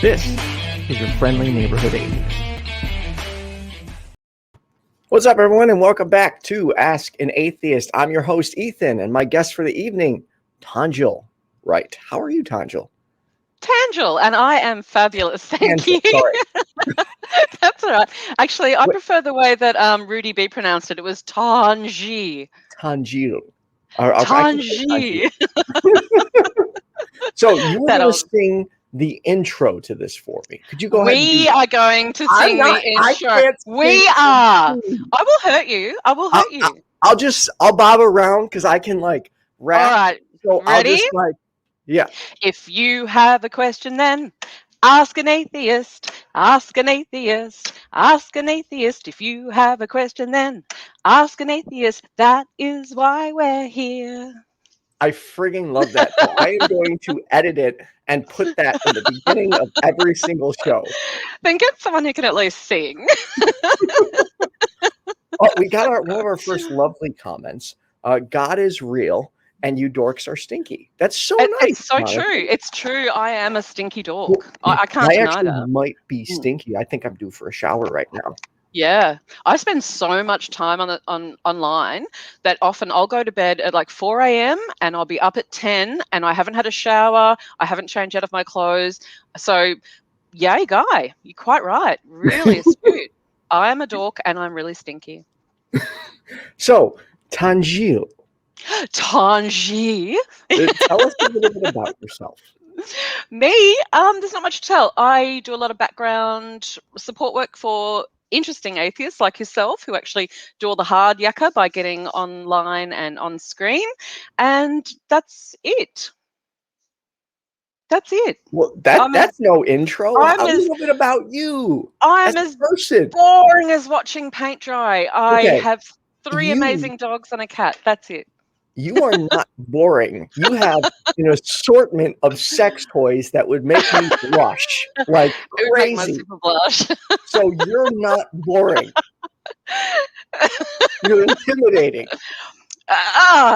This is your friendly neighborhood atheist. What's up, everyone, and welcome back to Ask an Atheist. I'm your host, Ethan, and my guest for the evening, Tanjil Wright. How are you, Tanjil? Tanjil, and I am fabulous. Thank Tanjil, you. Sorry. That's all right. Actually, I prefer the way that Rudy B pronounced it. It was Tanji. Tanjil. Tanji. So you were That going to old. sing the intro to this for me. Could you go ahead and We are going to sing the intro. We are. I will hurt you. I will hurt you. I'll bob around because I can like rap. All right. So Ready? I'll just like, yeah. If you have a question, then ask an atheist. Ask an atheist. Ask an atheist. If you have a question, then ask an atheist. That is why we're here. I frigging love that. So I am going to edit it and put that in the beginning of every single show. Then get someone who can at least sing. Oh, we got one of our first lovely comments. God is real and you dorks are stinky. That's so nice. It's so true. It's true. I am a stinky dork. I can't deny that. I might be stinky. I think I'm due for a shower right now. Yeah, I spend so much time on online that often I'll go to bed at like 4 a.m. and I'll be up at 10 and I haven't had a shower. I haven't changed out of my clothes. So, yay, guy, you're quite right. Really astute. I am a dork and I'm really stinky. So, Tanjil. Tanji. Tell us a little bit about yourself. Me? There's not much to tell. I do a lot of background support work for interesting atheists like yourself who actually do all the hard yakka by getting online and on screen, and that's it. Well, that's no intro. A little bit about you. I'm as boring as watching paint dry. I have 3 amazing dogs and a cat. That's it. You are not boring. You have an assortment of sex toys that would make me blush like crazy. Make my super blush. So you're not boring. You're intimidating.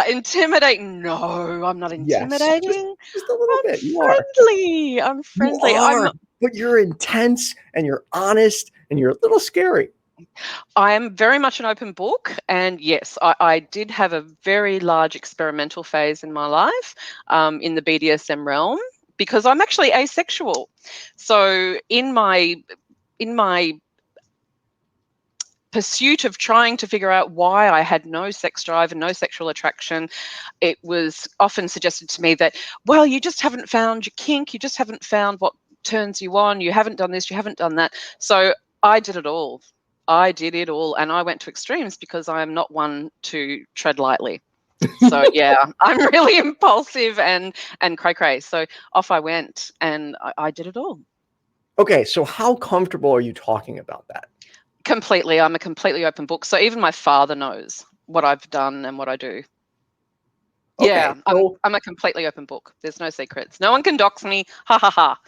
Intimidating? No, I'm not intimidating. Yes, just a little bit. I'm friendly. You are, but you're intense and you're honest and you're a little scary. I am very much an open book, and yes, I did have a very large experimental phase in my life in the BDSM realm because I'm actually asexual. So in my pursuit of trying to figure out why I had no sex drive and no sexual attraction, it was often suggested to me that, well, you just haven't found your kink, you just haven't found what turns you on, you haven't done this, you haven't done that. So I did it all. And I went to extremes because I am not one to tread lightly. So yeah, I'm really impulsive and cray-cray. So off I went and I did it all. Okay, so how comfortable are you talking about that? Completely. I'm a completely open book. So even my father knows what I've done and what I do. Okay, yeah, so I'm a completely open book. There's no secrets. No one can dox me. Ha ha ha.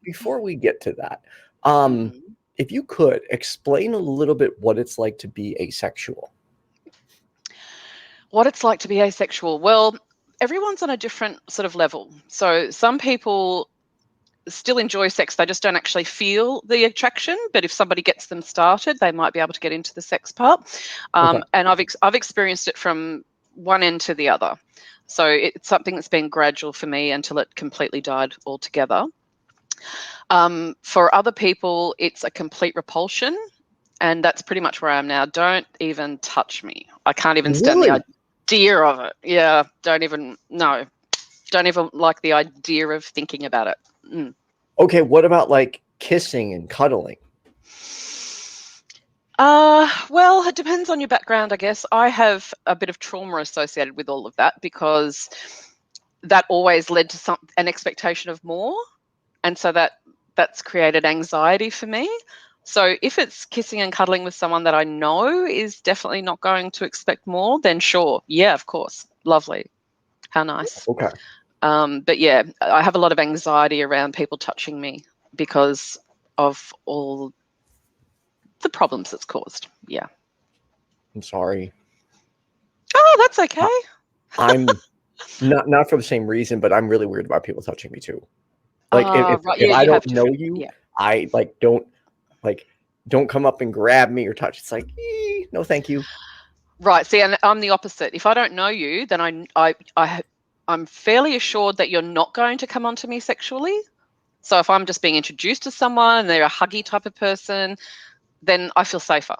Before we get to that, if you could explain a little bit what it's like to be asexual. What it's like to be asexual? Well, everyone's on a different sort of level. So some people still enjoy sex, they just don't actually feel the attraction, but if somebody gets them started, they might be able to get into the sex part. And I've experienced it from one end to the other. So it's something that's been gradual for me until it completely died altogether. For other people, it's a complete repulsion, and that's pretty much where I am now. Don't even touch me. I can't even stand the idea of it. Yeah, don't even like the idea of thinking about it. Okay, what about like kissing and cuddling? Well, it depends on your background, I guess. I have a bit of trauma associated with all of that because that always led to an expectation of more, and so that's created anxiety for me. So if it's kissing and cuddling with someone that I know is definitely not going to expect more, then sure, yeah, of course, lovely, how nice. Okay. But yeah, I have a lot of anxiety around people touching me because of all the problems it's caused. Yeah. I'm sorry. Oh, that's okay. I'm not for the same reason, but I'm really weird about people touching me too. Like if Right. Yeah, I you have don't to. know you, Yeah. I don't come up and grab me or touch. It's like, no, thank you. Right. See, and I'm the opposite. If I don't know you, then I'm fairly assured that you're not going to come onto me sexually. So if I'm just being introduced to someone and they're a huggy type of person, then I feel safer.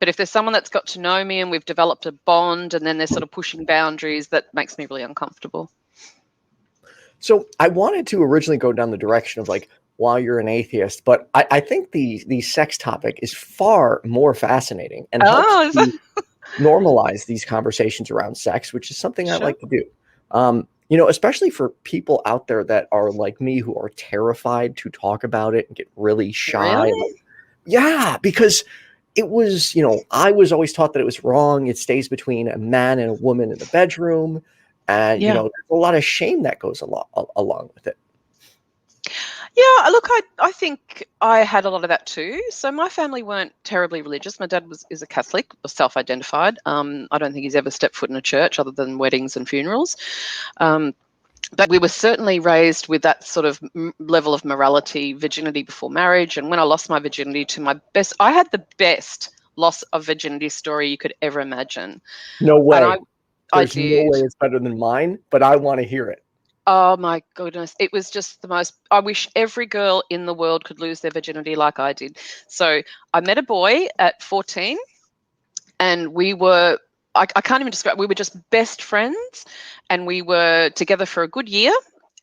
But if there's someone that's got to know me and we've developed a bond and then they're sort of pushing boundaries, that makes me really uncomfortable. So I wanted to originally go down the direction of like, while you're an atheist, but I think the sex topic is far more fascinating and helps to normalize these conversations around sex, which is something I like to do. Especially for people out there that are like me, who are terrified to talk about it and get really shy. Really? Yeah, because it was, I was always taught that it was wrong. It stays between a man and a woman in the bedroom. And, there's a lot of shame that goes along with it. Yeah, look, I think I had a lot of that too. So my family weren't terribly religious. My dad is a Catholic, self-identified. I don't think he's ever stepped foot in a church other than weddings and funerals. But we were certainly raised with that sort of level of morality, virginity before marriage. And when I lost my virginity I had the best loss of virginity story you could ever imagine. No way. And I did. No way it's better than mine, but I want to hear it. Oh my goodness. It was just the most, I wish every girl in the world could lose their virginity like I did. So I met a boy at 14 and we were, I can't even describe, we were just best friends and we were together for a good year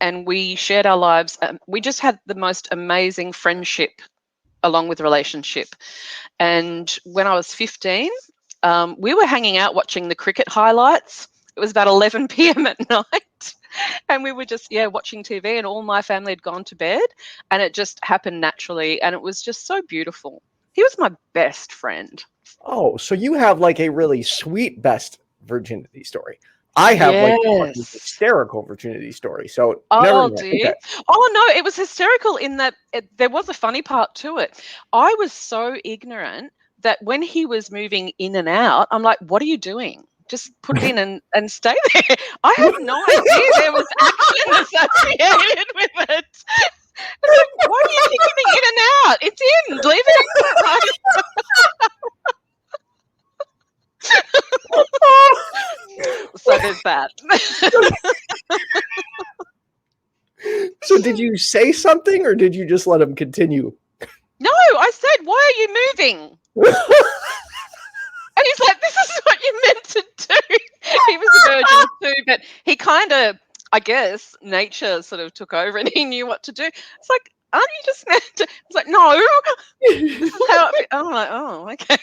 and we shared our lives. We just had the most amazing friendship along with relationship. And when I was 15, we were hanging out watching the cricket highlights. It was about 11 p.m. at night. And we were just, watching TV and all my family had gone to bed and it just happened naturally. And it was just so beautiful. He was my best friend. Oh, so you have like a really sweet best virginity story. I have like a hysterical virginity story. So never mind. Dear. Okay. Oh, no, it was hysterical in that there was a funny part to it. I was so ignorant that when he was moving in and out, I'm like, what are you doing? Just put it in and stay there. I had no idea there was action associated with it. It's like, why are you keeping in and out? It's in. Leave it in. So there's that. So did you say something or did you just let him continue? No, I said, why are you moving? And he's like, this is what you meant to do. He was a virgin too, but he kind of, I guess, nature sort of took over and he knew what to do. It's like, aren't you just meant to? It's like, no. This is how I'm like, oh, okay.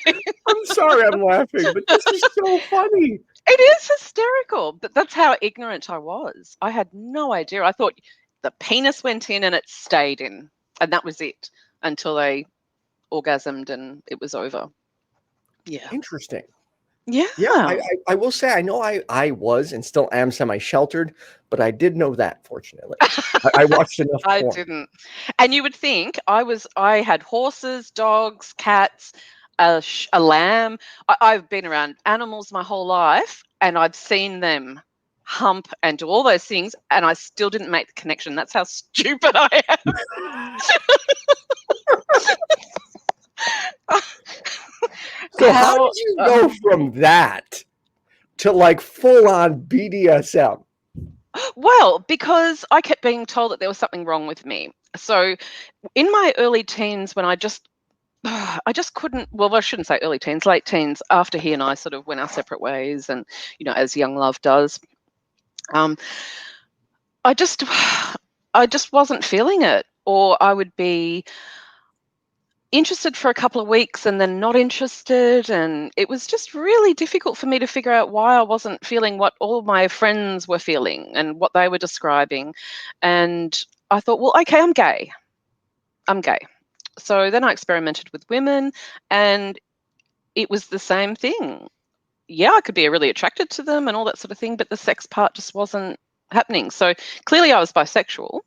I'm sorry I'm laughing, but this is so funny. It is hysterical, but that's how ignorant I was. I had no idea. I thought the penis went in and it stayed in, and that was it until they orgasmed and it was over. Yeah. Interesting. Yeah. I will say I know I was and still am semi-sheltered, but I did know that, fortunately. I watched enough porn. I didn't. And you would think I had horses, dogs, cats, a lamb. I've been around animals my whole life and I've seen them hump and do all those things and I still didn't make the connection. That's how stupid I am. So how did you go from that to like full on BDSM? Well, because I kept being told that there was something wrong with me. So in my early teens, when I just couldn't, well, I shouldn't say early teens, late teens, after he and I sort of went our separate ways and, as young love does, I just wasn't feeling it, or I would be interested for a couple of weeks and then not interested, and it was just really difficult for me to figure out why I wasn't feeling what all my friends were feeling and what they were describing. And I thought, well, okay, I'm gay. So then I experimented with women and it was the same thing. Yeah, I could be really attracted to them and all that sort of thing, but the sex part just wasn't happening. So clearly I was bisexual.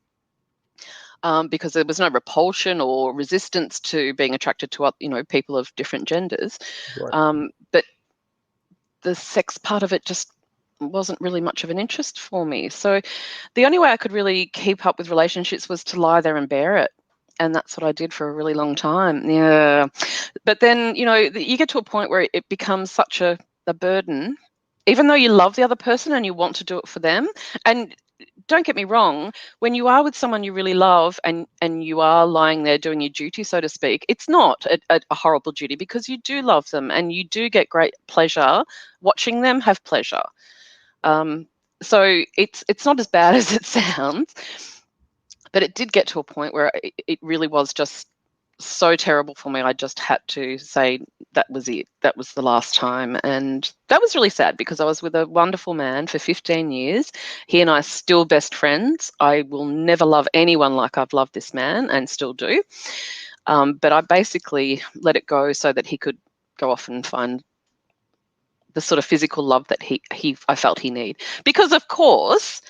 because there was no repulsion or resistance to being attracted to, people of different genders. Right. But the sex part of it just wasn't really much of an interest for me. So the only way I could really keep up with relationships was to lie there and bear it. And that's what I did for a really long time. Yeah. But then, you get to a point where it becomes such a burden, even though you love the other person and you want to do it for them. And don't get me wrong, when you are with someone you really love and you are lying there doing your duty, so to speak, it's not a horrible duty, because you do love them and you do get great pleasure watching them have pleasure. So it's not as bad as it sounds, but it did get to a point where it really was just so terrible for me. I just had to say that was it. That was the last time. And that was really sad, because I was with a wonderful man for 15 years. He and I are still best friends. I will never love anyone like I've loved this man, and still do. But I basically let it go so that he could go off and find the sort of physical love that I felt he needed. Because, of course,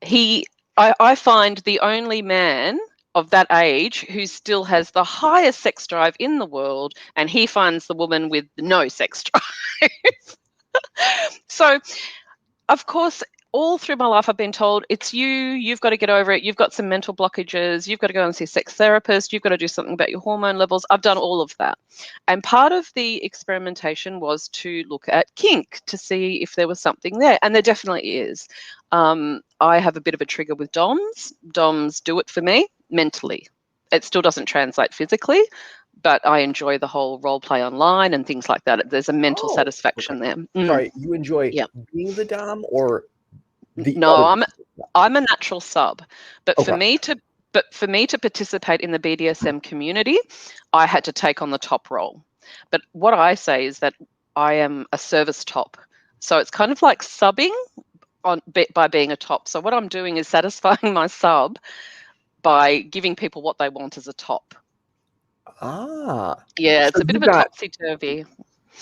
I find the only man of that age who still has the highest sex drive in the world, and he finds the woman with no sex drive. So, of course, all through my life I've been told, it's you've got to get over it, you've got some mental blockages, you've got to go and see a sex therapist, you've got to do something about your hormone levels. I've done all of that. And part of the experimentation was to look at kink to see if there was something there, and there definitely is. I have a bit of a trigger with DOMs. DOMs do it for me mentally. It still doesn't translate physically, but I enjoy the whole role play online and things like that. There's a mental satisfaction there. Sorry, you enjoy Yeah. being the dom or the No, other? I'm a natural sub, but Okay. for me to participate in the BDSM community, I had to take on the top role. But what I say is that I am a service top, so it's kind of like subbing by being a top. So what I'm doing is satisfying my sub by giving people what they want as a top. Ah. Yeah, So it's a bit of a topsy-turvy.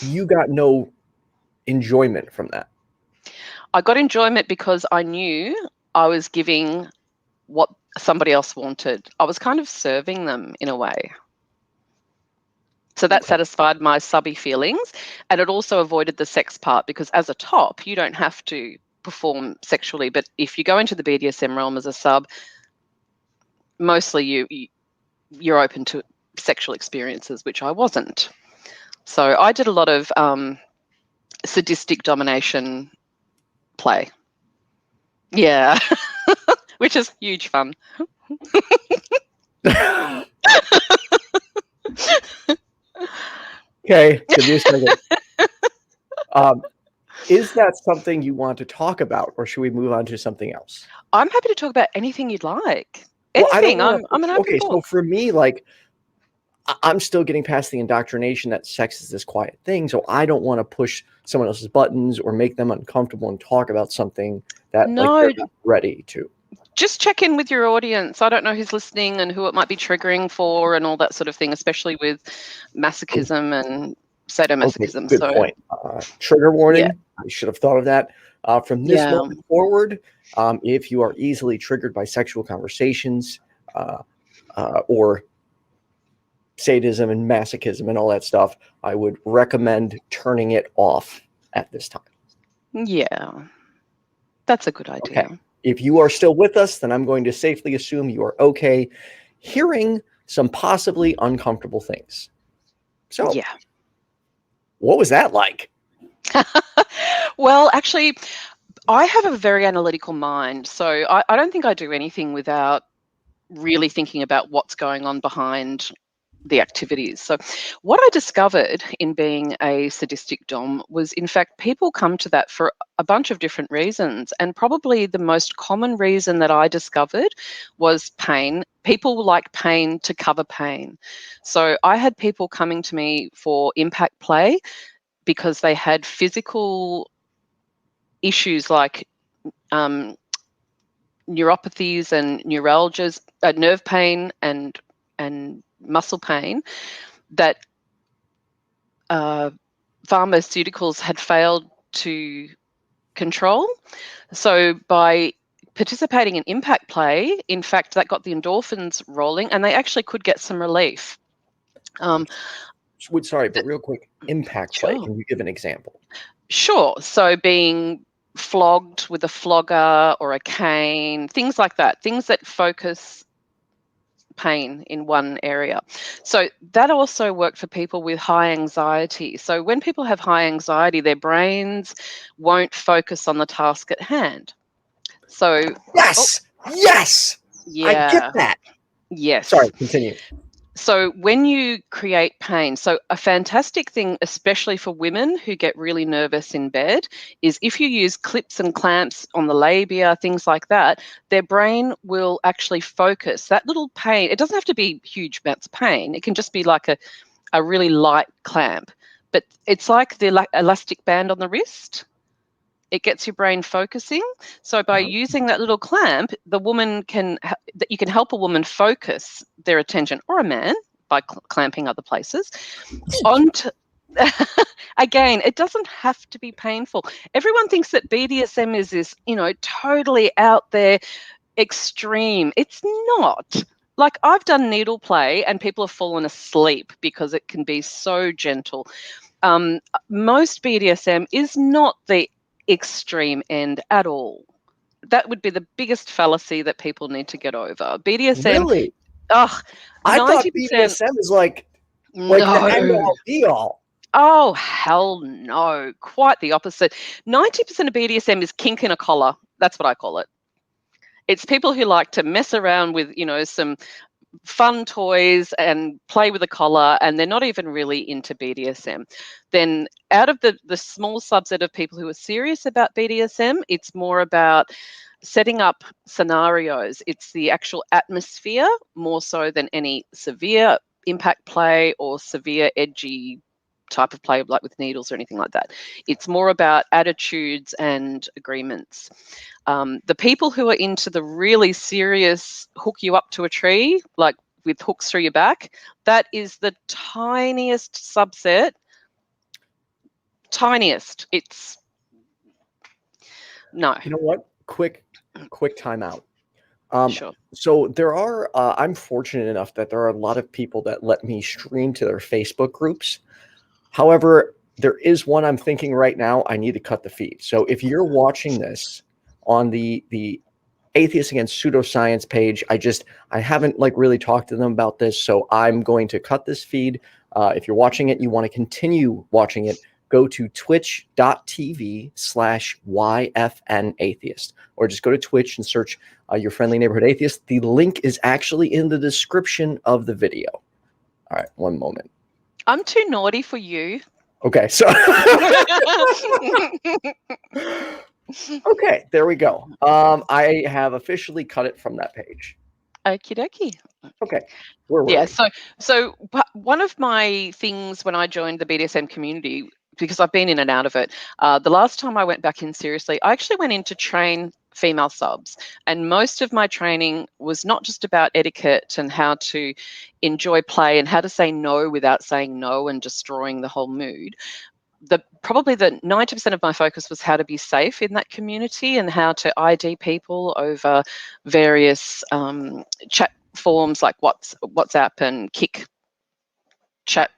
You got no enjoyment from that? I got enjoyment because I knew I was giving what somebody else wanted. I was kind of serving them in a way. So that satisfied my subby feelings, and it also avoided the sex part, because as a top, you don't have to perform sexually. But if you go into the BDSM realm as a sub, mostly you're open to sexual experiences, which I wasn't. So I did a lot of sadistic domination play. Yeah, which is huge fun. Okay, give me a second. Is that something you want to talk about, or should we move on to something else? I'm happy to talk about anything you'd like. Well, Anything. I'm an open book. So for me, like, I'm still getting past the indoctrination that sex is this quiet thing, so I don't want to push someone else's buttons or make them uncomfortable and talk about something that like they're not ready to. Just check in with your audience. I don't know who's listening and who it might be triggering for and all that sort of thing, especially with masochism and sadomasochism. Okay, good point. Trigger warning. Yeah. I should have thought of that. From this moment forward, if you are easily triggered by sexual conversations or sadism and masochism and all that stuff, I would recommend turning it off at this time. Yeah, that's a good idea. Okay. If you are still with us, then I'm going to safely assume you are okay hearing some possibly uncomfortable things. So, yeah. What was that like? Well, actually, I have a very analytical mind, so I don't think I do anything without really thinking about what's going on behind the activities. So what I discovered in being a sadistic dom was, in fact, people come to that for a bunch of different reasons. And probably the most common reason that I discovered was pain. People like pain to cover pain. So I had people coming to me for impact play because they had physical issues like neuropathies and neuralgias, nerve pain and muscle pain that pharmaceuticals had failed to control. So by participating in impact play, in fact, that got the endorphins rolling, and they actually could get some relief. Sorry, but real quick, impact play. Can you give an example? Sure. So being flogged with a flogger or a cane, things like that, things that focus pain in one area. So that also worked for people with high anxiety. So when people have high anxiety, their brains won't focus on the task at hand. So yes, I get that. Yes. Sorry, continue. So when you create pain, so a fantastic thing, especially for women who get really nervous in bed, is if you use clips and clamps on the labia, things like that, their brain will actually focus. That little pain, it doesn't have to be huge amounts of pain. It can just be like a really light clamp. But it's like the elastic band on the wrist. It gets your brain focusing. So by using that little clamp, you can help a woman focus their attention, or a man by clamping other places. Again, it doesn't have to be painful. Everyone thinks that BDSM is this, totally out there extreme. It's not. Like, I've done needle play and people have fallen asleep because it can be so gentle. Most BDSM is not the extreme end at all. That would be the biggest fallacy that people need to get over. BDSM. Really? I thought BDSM is like the end all be all. Oh, hell no. Quite the opposite. 90% of BDSM is kink in a collar. That's what I call it. It's people who like to mess around with, some fun toys and play with a collar, and they're not even really into BDSM. Then out of the small subset of people who are serious about BDSM, it's more about setting up scenarios. It's the actual atmosphere more so than any severe impact play or severe edgy type of play, like with needles or anything like that. It's more about attitudes and agreements. The people who are into the really serious hook you up to a tree, like with hooks through your back, that is the tiniest subset. Tiniest. It's no. You know what? Quick timeout. Sure. So there are, I'm fortunate enough that there are a lot of people that let me stream to their Facebook groups. However, there is one I'm thinking right now, I need to cut the feed. So if you're watching this on the Atheist Against Pseudoscience page, I haven't really talked to them about this. So I'm going to cut this feed. If you're watching it, you want to continue watching it, go to twitch.tv/YFNAtheist, or just go to Twitch and search your friendly neighborhood atheist. The link is actually in the description of the video. All right, one moment. I'm too naughty for you. Okay, so okay, there we go. I have officially cut it from that page. Okie dokie. Okay, where were we? So one of my things when I joined the BDSM community, because I've been in and out of it, the last time I went back in seriously, I actually went in to train female subs, and most of my training was not just about etiquette and how to enjoy play and how to say no without saying no and destroying the whole mood. Probably the 90% of my focus was how to be safe in that community and how to ID people over various chat forms like WhatsApp and Kik chat,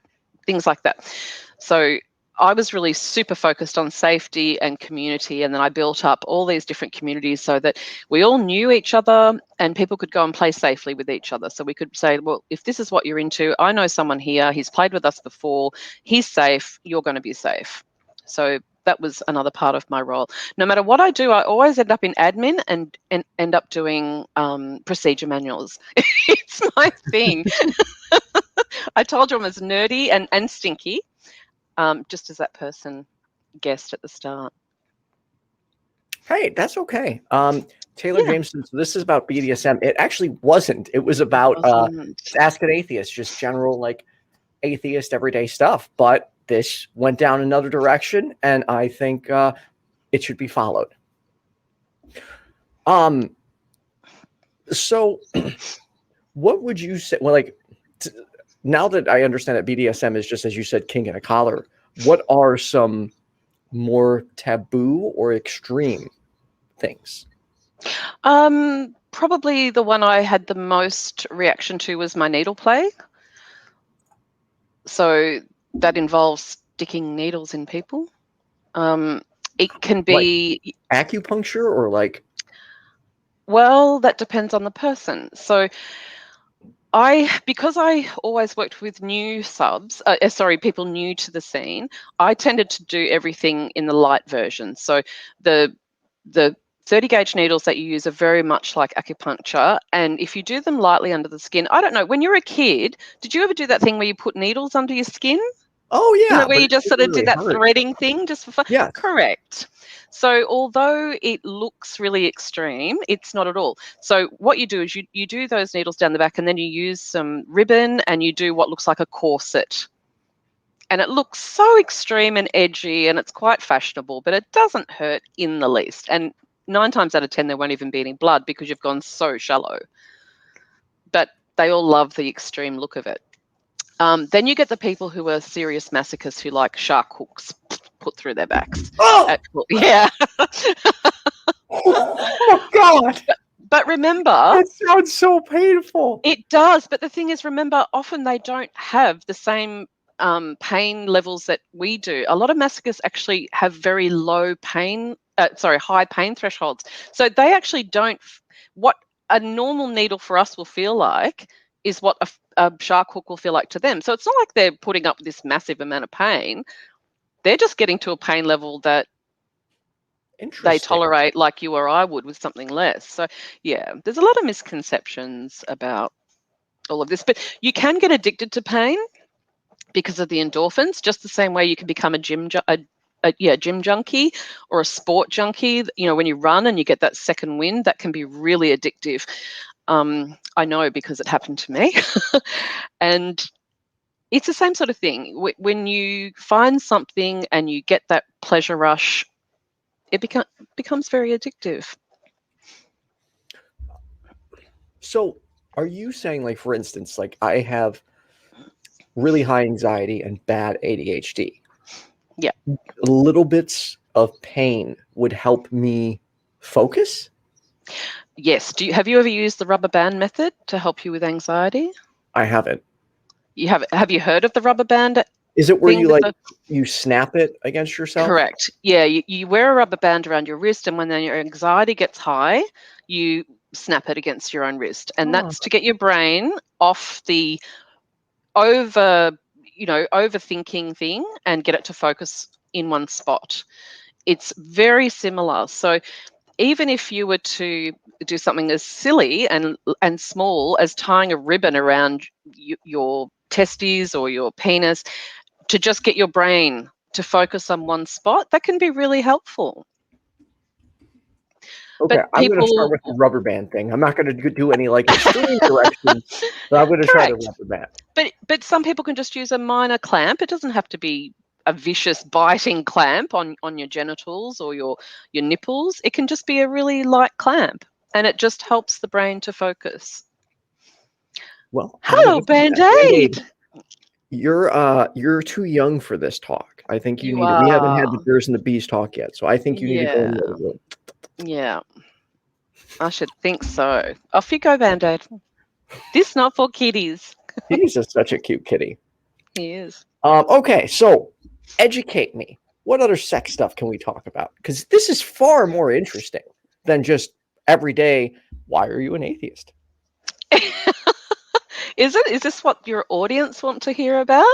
things like that. So I was really super focused on safety and community, and then I built up all these different communities so that we all knew each other and people could go and play safely with each other. So we could say, well, if this is what you're into, I know someone here, he's played with us before, he's safe, you're going to be safe. So that was another part of my role. No matter what I do, I always end up in admin and end up doing procedure manuals. It's my thing. I told you I'm as nerdy and stinky. Just as that person guessed at the start. Hey, that's okay. Taylor Jameson, so this is about BDSM. It actually wasn't. It was about Ask an Atheist, just general atheist everyday stuff. But this went down another direction, and I think it should be followed. So what would you say? Well, now that I understand that BDSM is just, as you said, king in a collar, what are some more taboo or extreme things? Probably the one I had the most reaction to was my needle play. So that involves sticking needles in people. It can be acupuncture or like. Well, that depends on the person. So because I always worked with new subs, people new to the scene, I tended to do everything in the light version. So the 30 gauge needles that you use are very much like acupuncture. And if you do them lightly under the skin, I don't know, when you're a kid, did you ever do that thing where you put needles under your skin? Oh, yeah. You know, where you just sort of did that threading thing just for fun? Yeah. Correct. So although it looks really extreme, it's not at all. So what you do is you do those needles down the back, and then you use some ribbon and you do what looks like a corset. And it looks so extreme and edgy, and it's quite fashionable, but it doesn't hurt in the least. And 9 times out of 10, there won't even be any blood because you've gone so shallow. But they all love the extreme look of it. Then you get the people who are serious masochists who like shark hooks put through their backs. Oh! Yeah. Oh, God. But remember... That sounds so painful. It does. But the thing is, remember, often they don't have the same pain levels that we do. A lot of masochists actually have very low pain, high pain thresholds. So they actually don't... What a normal needle for us will feel like is what a shark hook will feel like to them. So it's not like they're putting up this massive amount of pain. They're just getting to a pain level that they tolerate like you or I would with something less. So, yeah, there's a lot of misconceptions about all of this. But you can get addicted to pain because of the endorphins, just the same way you can become a gym junkie or a sport junkie. You know, when you run and you get that second wind, that can be really addictive. I know because it happened to me. And it's the same sort of thing. When you find something and you get that pleasure rush, it becomes very addictive. So are you saying, like, for instance, like I have really high anxiety and bad ADHD? Yeah. Little bits of pain would help me focus? Yes. Have you ever used the rubber band method to help you with anxiety? I haven't. You haven't. Have you heard of the rubber band? Is it where you you snap it against yourself? Correct. Yeah, you wear a rubber band around your wrist, and when your anxiety gets high, you snap it against your own wrist. And that's to get your brain off the overthinking thing and get it to focus in one spot. It's very similar. So even if you were to do something as silly and small as tying a ribbon around your testes or your penis to just get your brain to focus on one spot, that can be really helpful. Okay, I'm going to start with the rubber band thing. I'm not going to do any like extreme directions, but I'm going to try the rubber band. But some people can just use a minor clamp. It doesn't have to be a vicious biting clamp on your genitals or your nipples. It can just be a really light clamp, and it just helps the brain to focus. Well, hello, Bandaid. You're too young for this talk. I think we haven't had the Bears and the Bees talk yet, so I think you need to go in the other room. Yeah, I should think so. Off you go, Bandaid. This not for kiddies. He's just such a cute kitty. He is. Okay, so educate me. What other sex stuff can we talk about? Because this is far more interesting than just every day. Why are you an atheist? Is it? Is this what your audience want to hear about?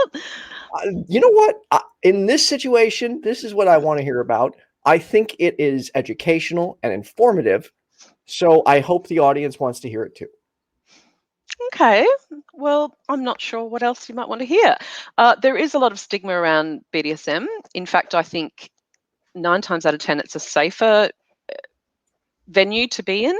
You know what? In this situation, this is what I want to hear about. I think it is educational and informative, so I hope the audience wants to hear it too. Okay, well, I'm not sure what else you might want to hear. There is a lot of stigma around BDSM. In fact, I think 9 times out of 10, it's a safer venue to be in.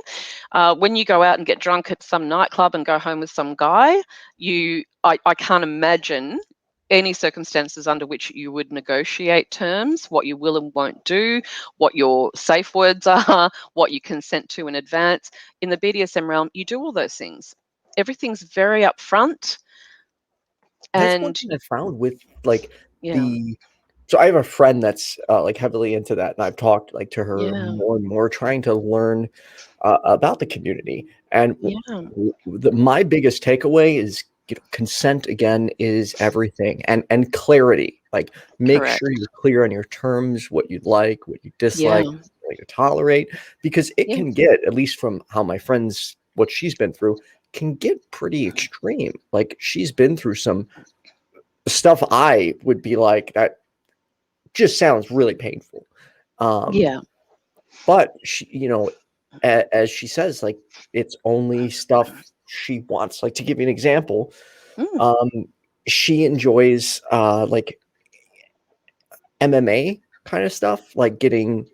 When you go out and get drunk at some nightclub and go home with some guy, I can't imagine any circumstances under which you would negotiate terms, what you will and won't do, what your safe words are, what you consent to in advance. In the BDSM realm, you do all those things. Everything's very upfront. That's one thing I found with like the So I have a friend that's like heavily into that, and I've talked like to her more and more, trying to learn about the community. And my biggest takeaway is, consent again is everything, and clarity. Like, make sure you're clear on your terms, what you'd like, what you dislike, what you tolerate, because it can get, at least from how my friends, what she's been through, can get pretty extreme. Like, she's been through some stuff I would be like, that just sounds really painful. But she, as she says, like, it's only stuff she wants. Like, to give you an example, she enjoys like MMA kind of stuff, like getting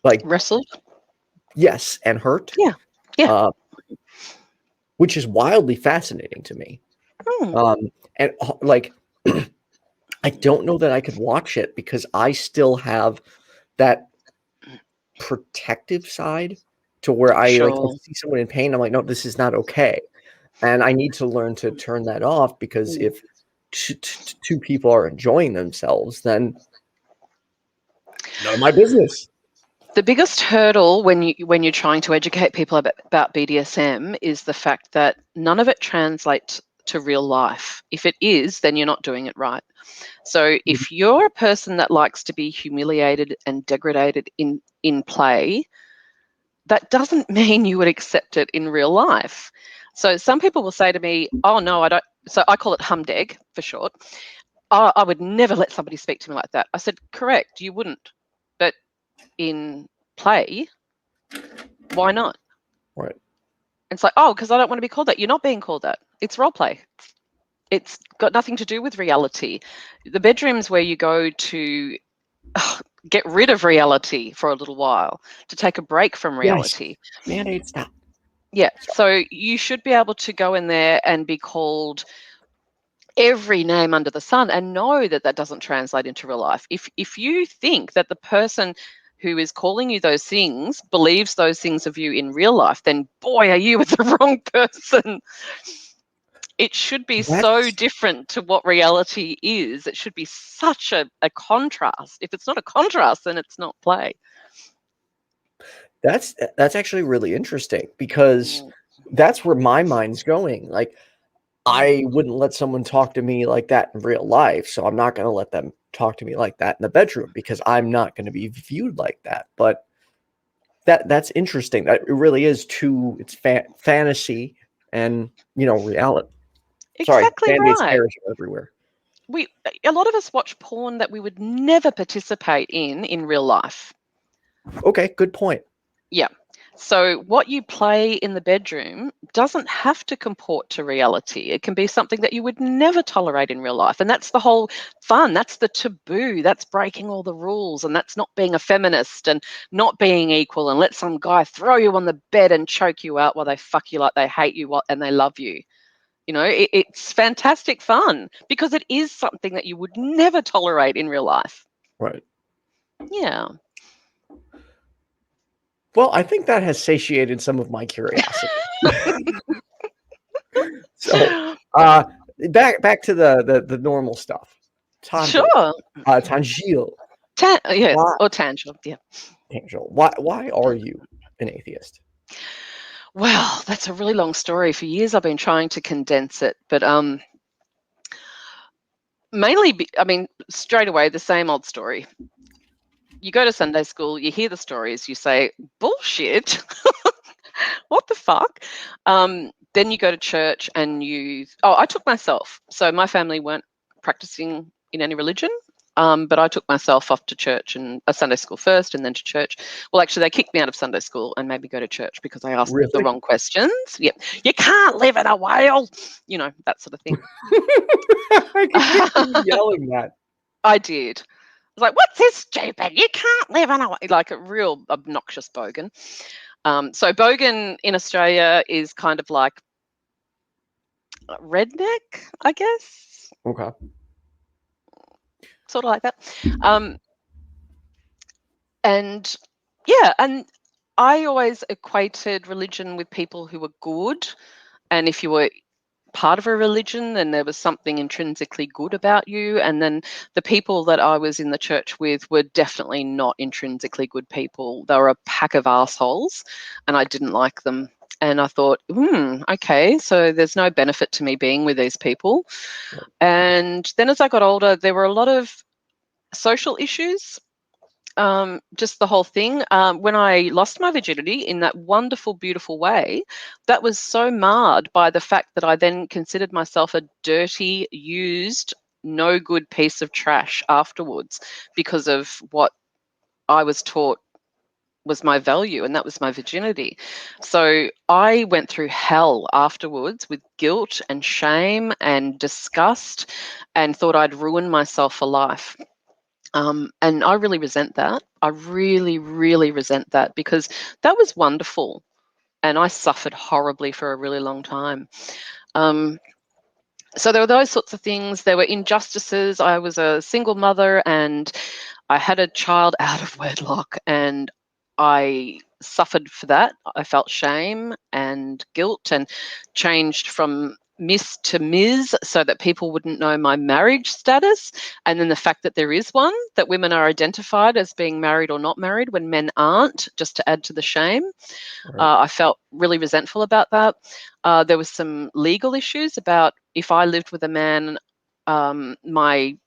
like wrestled. Yes, and hurt. Which is wildly fascinating to me. And like, I don't know that I could watch it, because I still have that protective side, to where I like, if I see someone in pain, I'm like, no, this is not okay. And I need to learn to turn that off, because if two people are enjoying themselves, then none of my business. The biggest hurdle when you're trying to educate people about BDSM is the fact that none of it translates to real life. If it is, then you're not doing it right. So if you're a person that likes to be humiliated and degraded in play, that doesn't mean you would accept it in real life. So some people will say to me, oh no, I don't. So I call it humdeg for short. I would never let somebody speak to me like that. I said, correct, you wouldn't. But in play, why not? Right. It's like, oh, because I don't want to be called that. You're not being called that. It's role play. It's got nothing to do with reality. The bedroom's where you go to get rid of reality for a little while, to take a break from reality. Bandaid, stop. Yeah. So you should be able to go in there and be called every name under the sun, and know that that doesn't translate into real life. If you think that the person who is calling you those things believes those things of you in real life, then boy, are you with the wrong person. It should be so different to what reality is. It should be such a contrast. If it's not a contrast, then it's not play. That's actually really interesting, because that's where my mind's going. Like, I wouldn't let someone talk to me like that in real life, so I'm not going to let them talk to me like that in the bedroom, because I'm not going to be viewed like that. But that's interesting. That it really is it's fantasy and, reality. Exactly. Sorry, Band-Aids Right. hairs are everywhere. A lot of us watch porn that we would never participate in real life. Okay, good point. Yeah. So what you play in the bedroom doesn't have to comport to reality. It can be something that you would never tolerate in real life. And that's the whole fun. That's the taboo. That's breaking all the rules. And that's not being a feminist and not being equal, and let some guy throw you on the bed and choke you out while they fuck you like they hate you and they love you. It's fantastic fun, because it is something that you would never tolerate in real life. Right. Yeah. Well, I think that has satiated some of my curiosity. So, back to the normal stuff. Tanjil. Sure. Tanjil. Yeah, or Tanjil. Yeah. Tanjil. Why are you an atheist? Well, that's a really long story. For years, I've been trying to condense it, but mainly, straight away, the same old story. You go to Sunday school, you hear the stories, you say, bullshit. What the fuck? Then you go to church and I took myself. So my family weren't practicing in any religion, but I took myself off to church and a Sunday school first, and then to church. Well, actually, they kicked me out of Sunday school and made me go to church because I asked the wrong questions. Yep. You can't live in a whale, that sort of thing. I can keep yelling that. I did. I was like, what's this stupid? You can't live in a whale. Like a real obnoxious bogan. So bogan in Australia is kind of like redneck, I guess. Okay. Sort of like that. And yeah, and I always equated religion with people who were good. And if you were part of a religion and there was something intrinsically good about you. And then the people that I was in the church with were definitely not intrinsically good people. They were a pack of assholes and I didn't like them. And I thought, okay, so there's no benefit to me being with these people. And then as I got older, there were a lot of social issues. Just the whole thing. When I lost my virginity in that wonderful, beautiful way, that was so marred by the fact that I then considered myself a dirty, used, no good piece of trash afterwards because of what I was taught was my value, and that was my virginity. So I went through hell afterwards with guilt and shame and disgust and thought I'd ruined myself for life. And I really resent that. I really, really resent that because that was wonderful and I suffered horribly for a really long time. So there were those sorts of things. There were injustices. I was a single mother and I had a child out of wedlock and I suffered for that. I felt shame and guilt and changed from Miss to Ms so that people wouldn't know my marriage status. And then the fact that there is one, that women are identified as being married or not married when men aren't, just to add to the shame. Right. I felt really resentful about that. There was some legal issues about if I lived with a man, my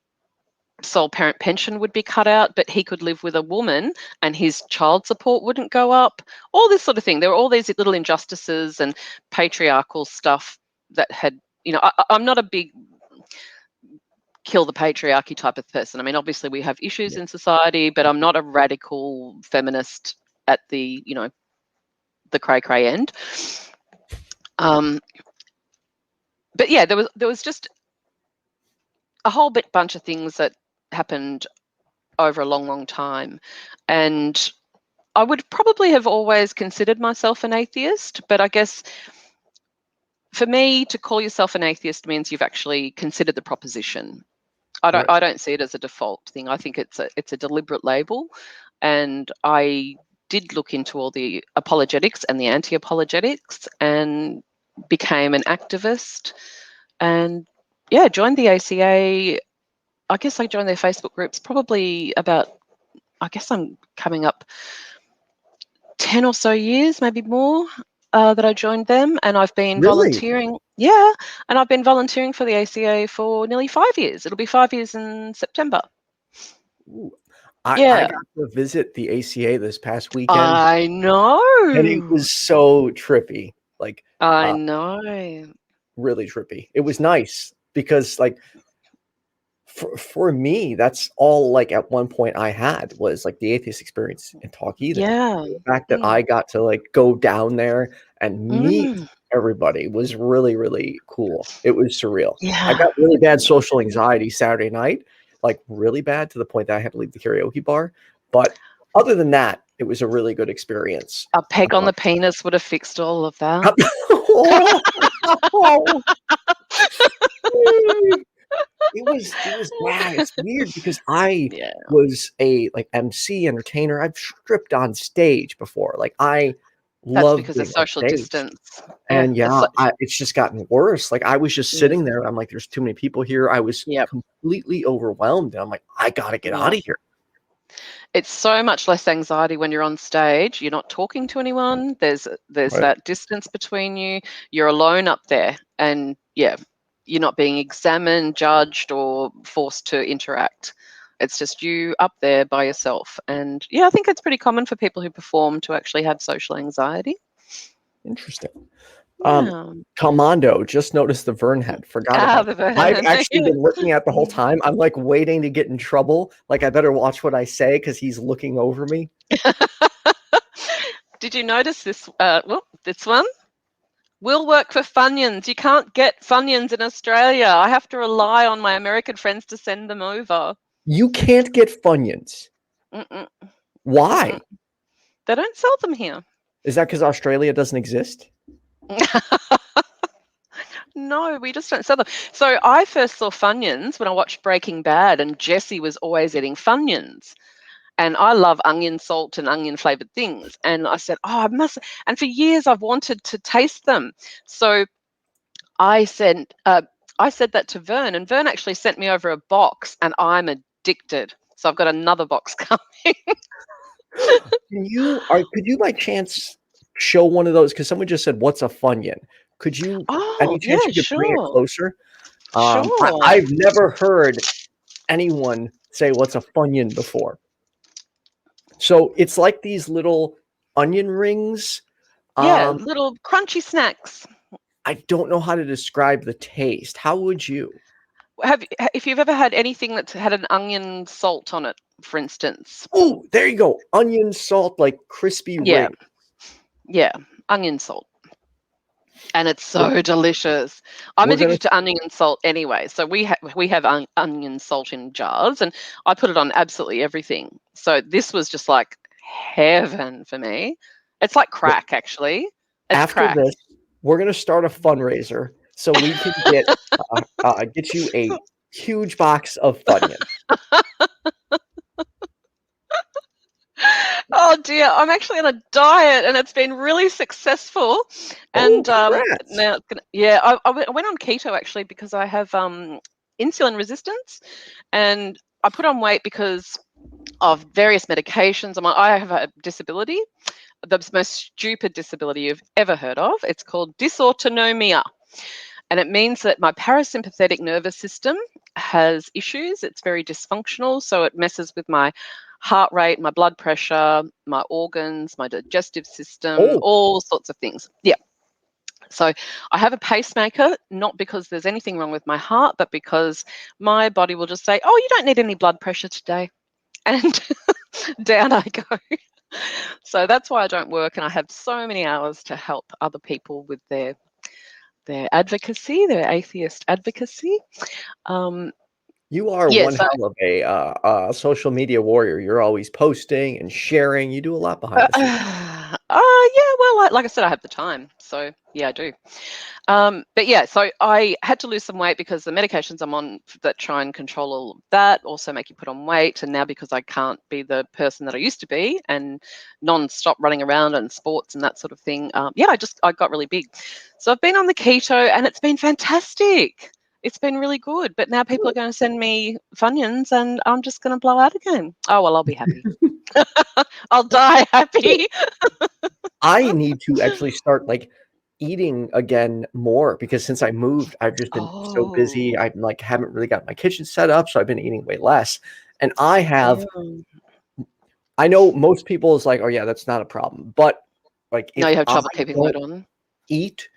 sole parent pension would be cut out, but he could live with a woman and his child support wouldn't go up, all this sort of thing. There were all these little injustices and patriarchal stuff that had, I'm not a big kill the patriarchy type of person. I mean, obviously we have issues in society, but I'm not a radical feminist at the, the cray end. But yeah, there was just a whole bunch of things that happened over a long, long time. And I would probably have always considered myself an atheist, but I guess for me to call yourself an atheist means you've actually considered the proposition. I don't see it as a default thing. I think it's a deliberate label. And I did look into all the apologetics and the anti-apologetics and became an activist and joined the ACA. I guess I joined their Facebook groups probably about, I guess I'm coming up 10 or so years, maybe more, that I joined them. And I've been volunteering. Yeah. And I've been volunteering for the ACA for nearly 5 years. It'll be 5 years in September. Ooh. I got to visit the ACA this past weekend. I know. And it was so trippy. Like, I know. Really trippy. It was nice because, like, for me, that's all like at one point I had was like the atheist experience in Talkeetna. Yeah. The fact that I got to like go down there and meet everybody was really, really cool. It was surreal. Yeah. I got really bad social anxiety Saturday night, like really bad to the point that I had to leave the karaoke bar. But other than that, it was a really good experience. A peg on the penis would have fixed all of that. It was bad. It's weird because I was a like MC entertainer. I've stripped on stage before. Like I love because of social distance. And it's just gotten worse. Like I was just sitting there. I'm like, there's too many people here. I was completely overwhelmed. And I'm like, I gotta get out of here. It's so much less anxiety when you're on stage. You're not talking to anyone. There's that distance between you. You're alone up there, and you're not being examined, judged, or forced to interact. It's just you up there by yourself. And I think it's pretty common for people who perform to actually have social anxiety. Interesting. Commando, just noticed the Vern head. Forgot about it. I've actually been looking at the whole time. I'm like waiting to get in trouble. Like I better watch what I say because he's looking over me. Did you notice this? This one will work for Funyuns. You can't get Funyuns in Australia. I have to rely on my American friends to send them over. You can't get Funyuns. Why? They don't sell them here. Is that because Australia doesn't exist? No, we just don't sell them. So I first saw Funyuns when I watched Breaking Bad, and Jesse was always eating Funyuns. And I love onion salt and onion flavored things. And I said, I must. And for years I've wanted to taste them. So I said that to Vern, and Vern actually sent me over a box, and I'm addicted. So I've got another box coming. Could you by chance show one of those? Because someone just said, "What's a Funyun?" Could you? Any chance you could bring it closer? Sure. I've never heard anyone say "What's a Funyun" before. So it's like these little onion rings. Yeah, little crunchy snacks. I don't know how to describe the taste. How would you? If you've ever had anything that's had an onion salt on it, for instance? Oh, there you go. Onion salt, like crispy ring. Yeah, onion salt. And it's so delicious. I'm addicted to onion salt anyway. So we have onion salt in jars, and I put it on absolutely everything. So this was just like heaven for me. It's like crack, actually. After this, we're going to start a fundraiser so we can get you a huge box of Funyun. Oh dear, I'm actually on a diet, and it's been really successful. And now it's gonna, I went on keto actually because I have insulin resistance, and I put on weight because of various medications. I have a disability, the most stupid disability you've ever heard of. It's called dysautonomia. And it means that my parasympathetic nervous system has issues. It's very dysfunctional. So it messes with my heart rate, my blood pressure, my organs, my digestive system, all sorts of things. Yeah. So I have a pacemaker, not because there's anything wrong with my heart, but because my body will just say, oh, you don't need any blood pressure today. And down I go. So that's why I don't work, and I have so many hours to help other people with their advocacy, their atheist advocacy. You are one hell of a social media warrior. You're always posting and sharing. You do a lot behind the scenes. Yeah, well, like I said, I have the time. So, yeah, I do. But yeah, so I had to lose some weight because the medications I'm on that try and control all of that also make you put on weight. And now because I can't be the person that I used to be and non-stop running around and sports and that sort of thing, I got really big. So I've been on the keto, and it's been fantastic. It's been really good. But now people are going to send me Funyuns, and I'm just going to blow out again. Oh, well, I'll be happy. I'll die happy. I need to actually start eating again more, because since I moved, I've just been so busy. I haven't really got my kitchen set up, so I've been eating way less. And I know most people is like, oh yeah, that's not a problem. But no, you have trouble keeping weight on. Eat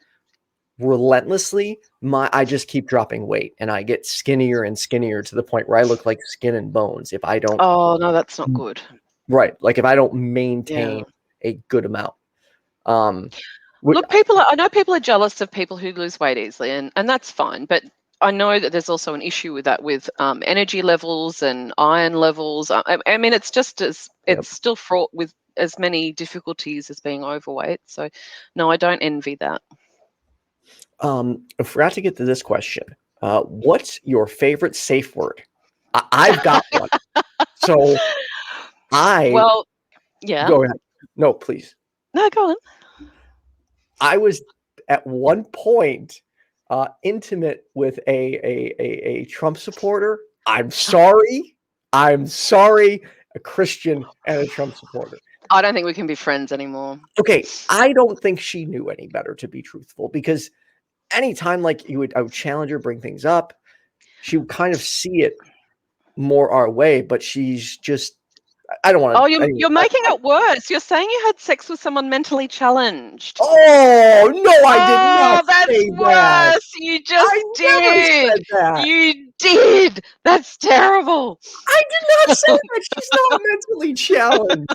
relentlessly, I just keep dropping weight, and I get skinnier and skinnier to the point where I look like skin and bones if I don't. Oh no, that's not good. Right, if I don't maintain a good amount. Look, I know people are jealous of people who lose weight easily, and that's fine. But I know that there's also an issue with that, with energy levels and iron levels. I mean, it's still fraught with as many difficulties as being overweight. So, no, I don't envy that. I forgot to get to this question. What's your favorite safe word? I've got one. So Well, yeah. Go ahead. No, please. No, go on. I was at one point intimate with a Trump supporter. I'm sorry, a Christian and a Trump supporter. I don't think we can be friends anymore. Okay, I don't think she knew any better, to be truthful, because anytime I would challenge her, bring things up, she would kind of see it more our way, but she's just, I don't want to. Oh, you're making it worse. You're saying you had sex with someone mentally challenged. Oh, no, I did not say that. That's worse. You just did. You did. That's terrible. I did not say that. She's not mentally challenged.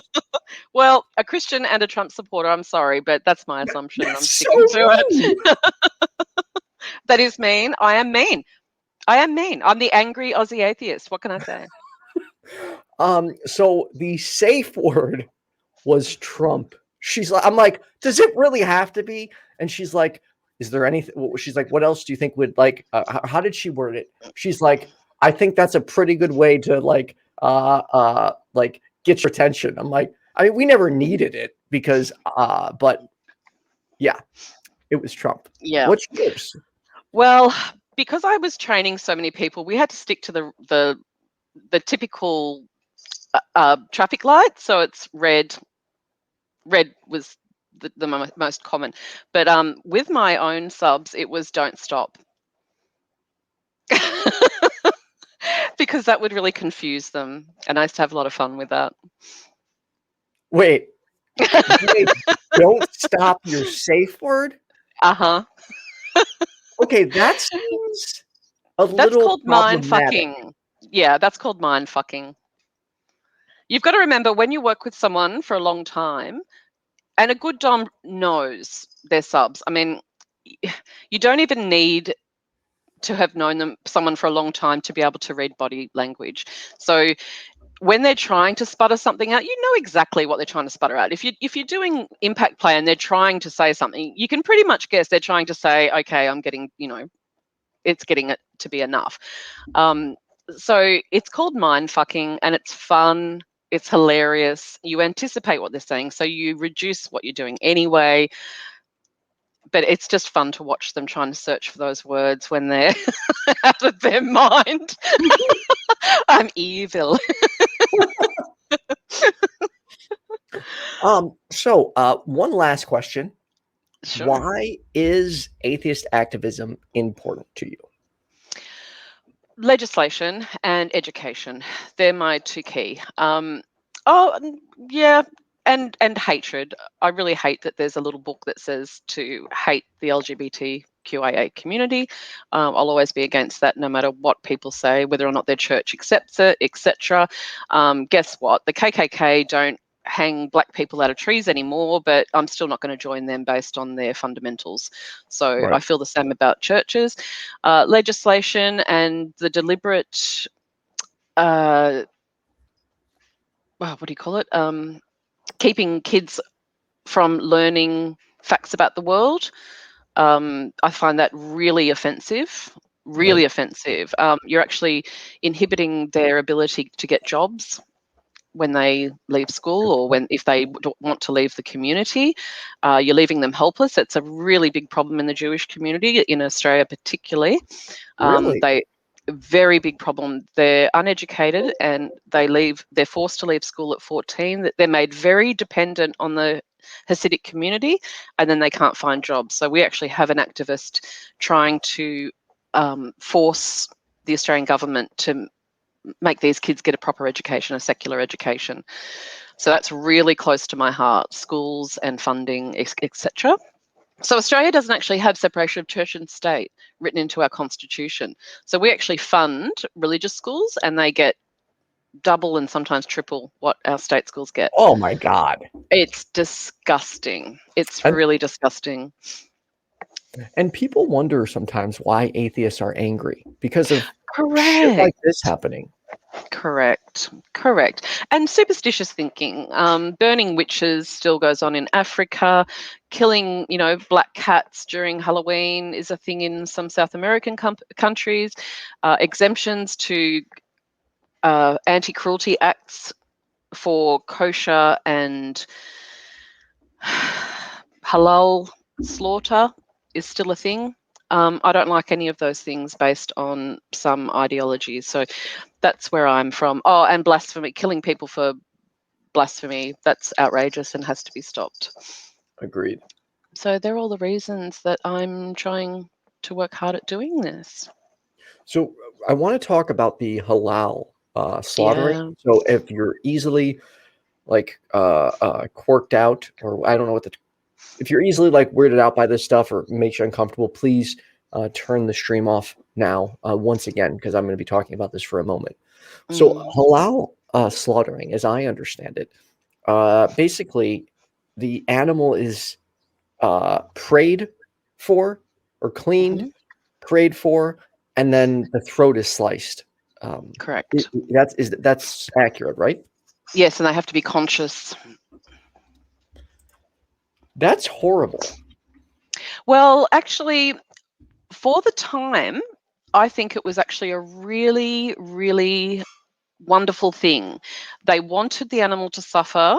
Well, a Christian and a Trump supporter, I'm sorry, but that's my assumption. I'm sticking to it. That is mean. I am mean. I'm the angry Aussie atheist. What can I say? So the safe word was Trump. I'm like, does it really have to be? And she's like, is there anything? She's like, what else do you think would how did she word it? She's like, I think that's a pretty good way to get your attention. I'm like, I mean, we never needed it because, but yeah, it was Trump. Yeah. What's yours? Well, because I was training so many people, we had to stick to the typical traffic light. So it's red. Red was the most common. But with my own subs, it was don't stop. Because that would really confuse them. And I used to have a lot of fun with that. Wait, don't stop your safe word? Uh-huh. Okay, that seems a That's little called mind problematic. fucking. Yeah, that's called mind fucking. You've got to remember when you work with someone for a long time, and a good dom knows their subs. I mean, you don't even need to have known someone for a long time to be able to read body language. So when they're trying to sputter something out, you know exactly what they're trying to sputter out. If you're doing impact play and they're trying to say something, you can pretty much guess they're trying to say, okay, I'm getting, it's getting it to be enough. So it's called mind fucking, and it's fun. It's hilarious. You anticipate what they're saying, so you reduce what you're doing anyway. But it's just fun to watch them trying to search for those words when they're out of their mind. I'm evil. So one last question. Sure. Why is atheist activism important to you? Legislation and education. They're my two key. Yeah, and hatred. I really hate that there's a little book that says to hate the LGBTQIA community. I'll always be against that, no matter what people say, whether or not their church accepts it, etc. Guess what? The KKK don't hang black people out of trees anymore, but I'm still not going to join them based on their fundamentals. So Right. I feel the same about churches. Legislation and the deliberate what do you call it? Keeping kids from learning facts about the world. I find that really offensive. Really Right. offensive. You're actually inhibiting their ability to get jobs when they leave school, or if they want to leave the community. You're leaving them helpless. It's a really big problem in the Jewish community in Australia, particularly. Really? Very big problem. They're uneducated and they're forced to leave school at 14. They're made very dependent on the Hasidic community, and then they can't find jobs. So we actually have an activist trying to force the Australian government to make these kids get a proper education, a secular education. So that's really close to my heart, schools and funding, etc. So Australia doesn't actually have separation of church and state written into our constitution. So we actually fund religious schools, and they get double and sometimes triple what our state schools get. Oh my God. It's disgusting. It's really disgusting. And people wonder sometimes why atheists are angry because of shit Correct. like this happening. Correct. And superstitious thinking. Burning witches still goes on in Africa. Killing, black cats during Halloween is a thing in some South American countries. Exemptions to anti-cruelty acts for kosher and halal slaughter is still a thing. I don't like any of those things based on some ideologies. So that's where I'm from. Oh, and blasphemy, killing people for blasphemy, that's outrageous and has to be stopped. Agreed. So they're all the reasons that I'm trying to work hard at doing this. So I want to talk about the halal slaughtering. Yeah. So if you're easily quirked out, or I don't know if you're easily weirded out by this stuff or makes you uncomfortable, please turn the stream off now once again, because I'm going to be talking about this for a moment. So halal slaughtering, as I understand it, basically the animal is prayed for or cleaned, prayed for, and then the throat is sliced. Correct. That's accurate, right? Yes, and they have to be conscious. That's horrible. Well, actually, for the time, I think it was actually a really, really wonderful thing. They wanted the animal to suffer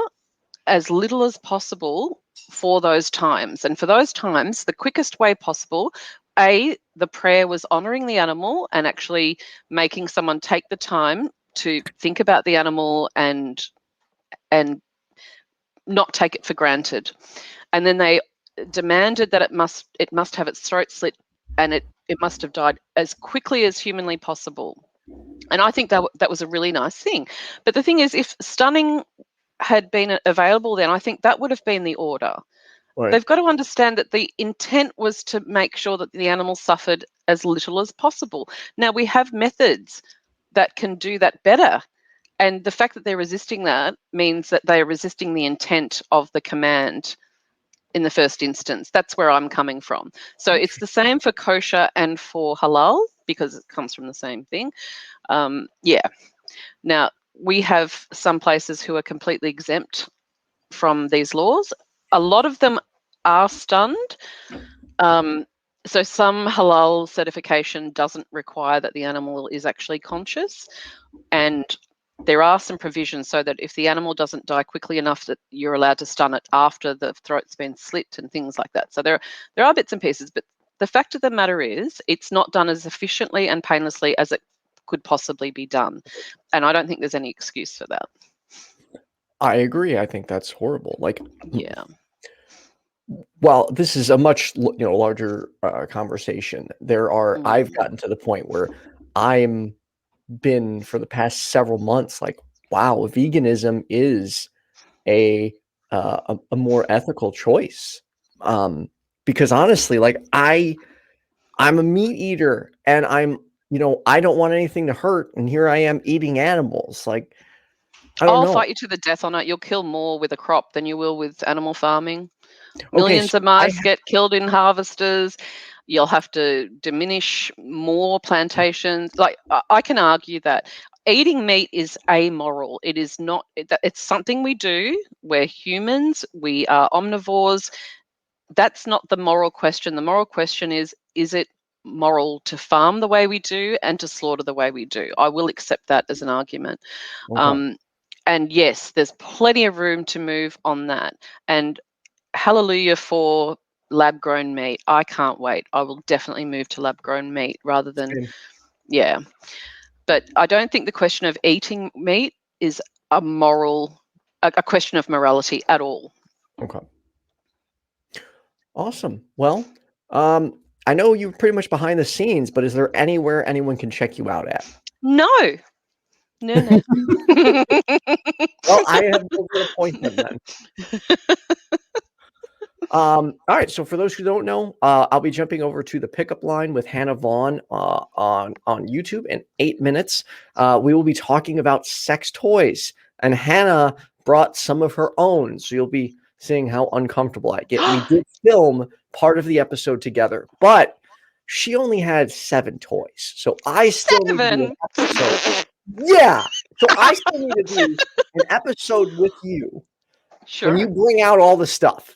as little as possible for those times. And for those times, the quickest way possible, the prayer was honoring the animal and actually making someone take the time to think about the animal and not take it for granted. And then they demanded that it must have its throat slit, and it must have died as quickly as humanly possible. And I think that was a really nice thing. But the thing is, if stunning had been available then, I think that would have been the order. Right. They've got to understand that the intent was to make sure that the animal suffered as little as possible. Now, we have methods that can do that better. And the fact that they're resisting that means that they are resisting the intent of the command in the first instance. That's where I'm coming from. So it's the same for kosher and for halal, because it comes from the same thing. Yeah. Now, we have some places who are completely exempt from these laws. A lot of them are stunned. So some halal certification doesn't require that the animal is actually conscious. And there are some provisions so that if the animal doesn't die quickly enough, that you're allowed to stun it after the throat's been slit and things like that. So there are bits and pieces, but the fact of the matter is it's not done as efficiently and painlessly as it could possibly be done. And I don't think there's any excuse for that. I agree. I think that's horrible. Like, yeah. Well, this is a much larger conversation. There are I've gotten to the point where I'm been for the past several months like, wow, veganism is a more ethical choice. Because honestly, like I'm a meat eater and I don't want anything to hurt, and here I am eating animals. Like, I'll fight you to the death on it. You'll kill more with a crop than you will with animal farming. Millions of mice get killed in harvesters. You'll have to diminish more plantations. Like, I can argue that eating meat is amoral. It is not. It's something we do. We're humans. We are omnivores. That's not the moral question. The moral question is it moral to farm the way we do and to slaughter the way we do? I will accept that as an argument. Okay. And yes, there's plenty of room to move on that. And hallelujah for lab-grown meat. I can't wait. I will definitely move to lab-grown meat rather than, yeah. But I don't think the question of eating meat is a question of morality at all. Okay. Awesome. Well, I know you're pretty much behind the scenes, but is there anywhere anyone can check you out at? No. No. Well, I have no good appointment then. All right. So for those who don't know, I'll be jumping over to the pickup line with Hannah Vaughn on YouTube in 8 minutes. We will be talking about sex toys, and Hannah brought some of her own, so you'll be seeing how uncomfortable I get. We did film part of the episode together, but she only had 7 toys, so I still need to do an episode. Yeah, so I still need to do an episode with you. Sure. When you bring out all the stuff.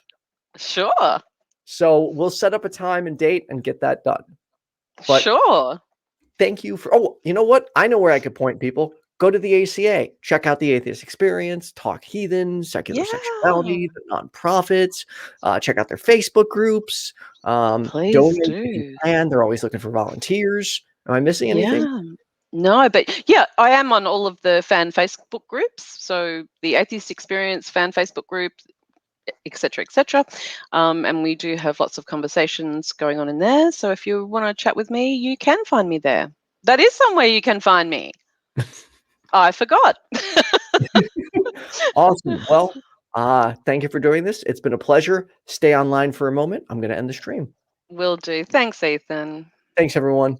Sure. So we'll set up a time and date and get that done. But sure. Thank you for. Oh, you know what? I know where I could point people. Go to the ACA. Check out the Atheist Experience. Talk heathen, secular sexuality, the nonprofits. Check out their Facebook groups. Please do. And they're always looking for volunteers. Am I missing anything? Yeah. No, but yeah, I am on all of the fan Facebook groups. So the Atheist Experience fan Facebook group, etc., etc. And we do have lots of conversations going on in there. So if you want to chat with me, you can find me there. That is somewhere you can find me. I forgot. Awesome. Well, thank you for doing this. It's been a pleasure. Stay online for a moment. I'm going to end the stream. Will do. Thanks, Ethan. Thanks, everyone.